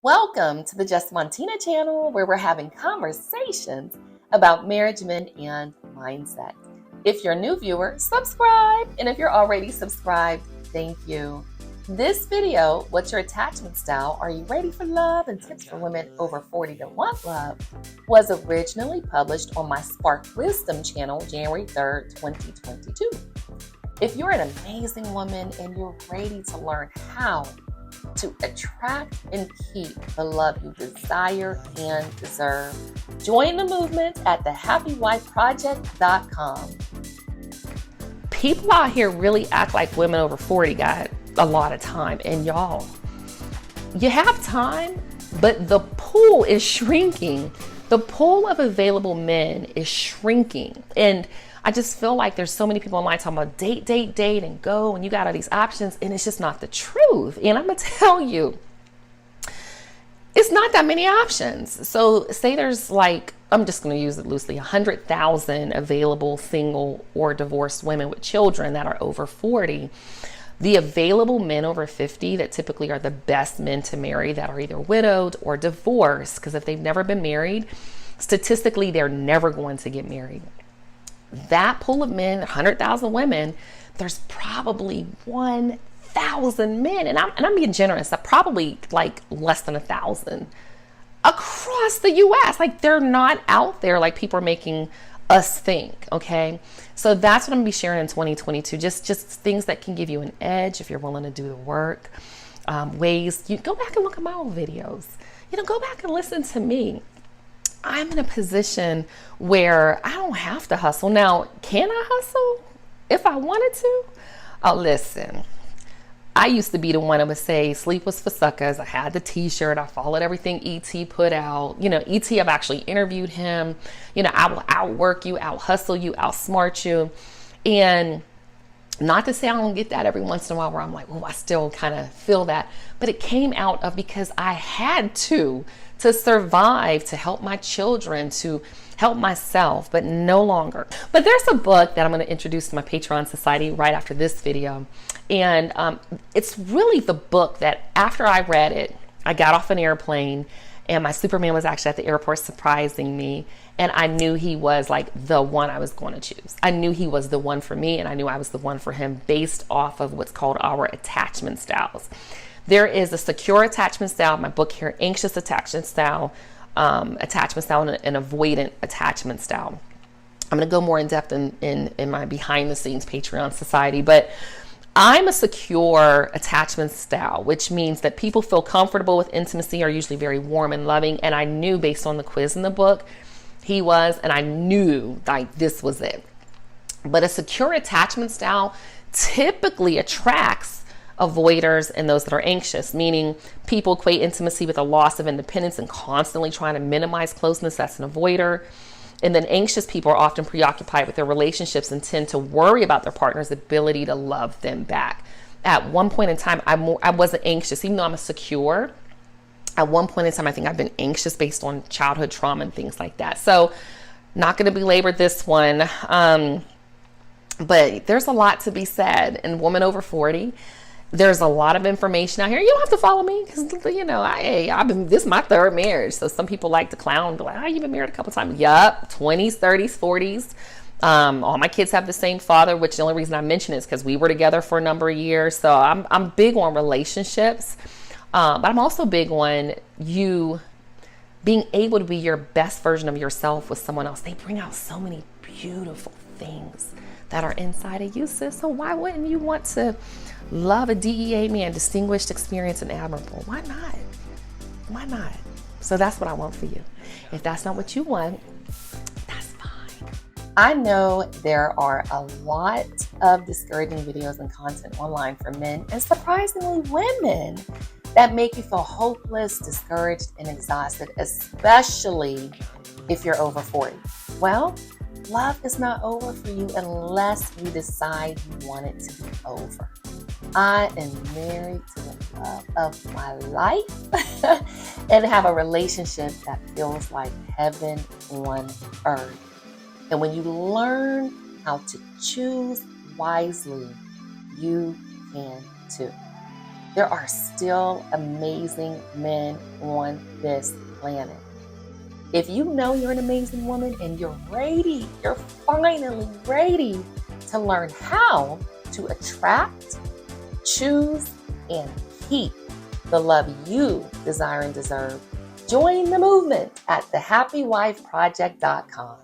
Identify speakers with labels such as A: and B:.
A: Welcome to the Just Montina channel, where we're having conversations about marriage, men, and mindset. If you're a new viewer, subscribe. And if you're already subscribed, thank you. This video, what's your attachment style? Are you ready for love? And tips for women over 40 that want love, was originally published on my Spark Wisdom channel, January 3rd, 2022. If you're an amazing woman and you're ready to learn how to attract and keep the love you desire and deserve, join the movement at thehappywifeproject.com. People out here really act like women over 40 got a lot of time. And y'all, you have time, but the pool is shrinking. The pool of available men is shrinking. And I just feel like there's so many people online talking about date, and go, and you got all these options, and it's just not the truth. And I'm gonna tell you, it's not that many options. So say there's like, I'm just gonna use it loosely, 100,000 available single or divorced women with children that are over 40. The available men over 50 that typically are the best men to marry that are either widowed or divorced, because if they've never been married, statistically, they're never going to get married. That pool of men, 100,000 women, there's probably 1,000 men, and I'm being generous, probably like less than 1,000 across the US. Like, they're not out there like people are making us think, okay? So that's what I'm gonna be sharing in 2022, just things that can give you an edge if you're willing to do the work. Ways, you go back and look at my old videos, go back and listen to me. I'm in a position where I don't have to hustle. Now, can I hustle if I wanted to? Oh, listen, I used to be the one that would say sleep was for suckers. I had the t-shirt. I followed everything E.T. put out. E.T., I've actually interviewed him. I will outwork you, out hustle you, outsmart you. And not to say I don't get that every once in a while where I'm like, oh, I still kind of feel that. But it came out of because I had to survive, to help my children, to help myself, but no longer. But there's a book that I'm going to introduce to my Patreon society right after this video. And it's really the book that after I read it, I got off an airplane and my Superman was actually at the airport surprising me. And I knew he was like the one I was going to choose. I knew he was the one for me, and I knew I was the one for him based off of what's called our attachment styles. There is a secure attachment style, my book here, anxious attachment style, and avoidant attachment style. I'm going to go more in depth in my behind the scenes Patreon society, but I'm a secure attachment style, which means that people feel comfortable with intimacy, are usually very warm and loving. And I knew based on the quiz in the book, he was, and I knew like this was it. But a secure attachment style typically attracts avoiders and those that are anxious, meaning people equate intimacy with a loss of independence and constantly trying to minimize closeness. That's an avoider. And then anxious people are often preoccupied with their relationships and tend to worry about their partner's ability to love them back. At one point in time, I wasn't anxious, even though I'm a secure. At one point in time, I think I've been anxious based on childhood trauma and things like that. So not going to belabor this one. But there's a lot to be said. And woman over 40, there's a lot of information out here. You don't have to follow me because, this is my third marriage. So some people like to clown, be like, oh, you've been married a couple times. Yup, 20s, 30s, 40s. All my kids have the same father, which the only reason I mention it is because we were together for a number of years. So I'm big on relationships. But I'm also big on you being able to be your best version of yourself with someone else. They bring out so many beautiful things that are inside of you, sis. So why wouldn't you want to love a DEA man, distinguished, experienced, and admirable? Why not? Why not? So that's what I want for you. If that's not what you want, that's fine. I know there are a lot of discouraging videos and content online for men, and surprisingly women, that make you feel hopeless, discouraged, and exhausted, especially if you're over 40. Well, love is not over for you unless you decide you want it to be over. I am married to the love of my life and have a relationship that feels like heaven on earth. And when you learn how to choose wisely, you can too. There are still amazing men on this planet. If you know you're an amazing woman and you're finally ready to learn how to attract, choose, and keep the love you desire and deserve, join the movement at thehappywifeproject.com.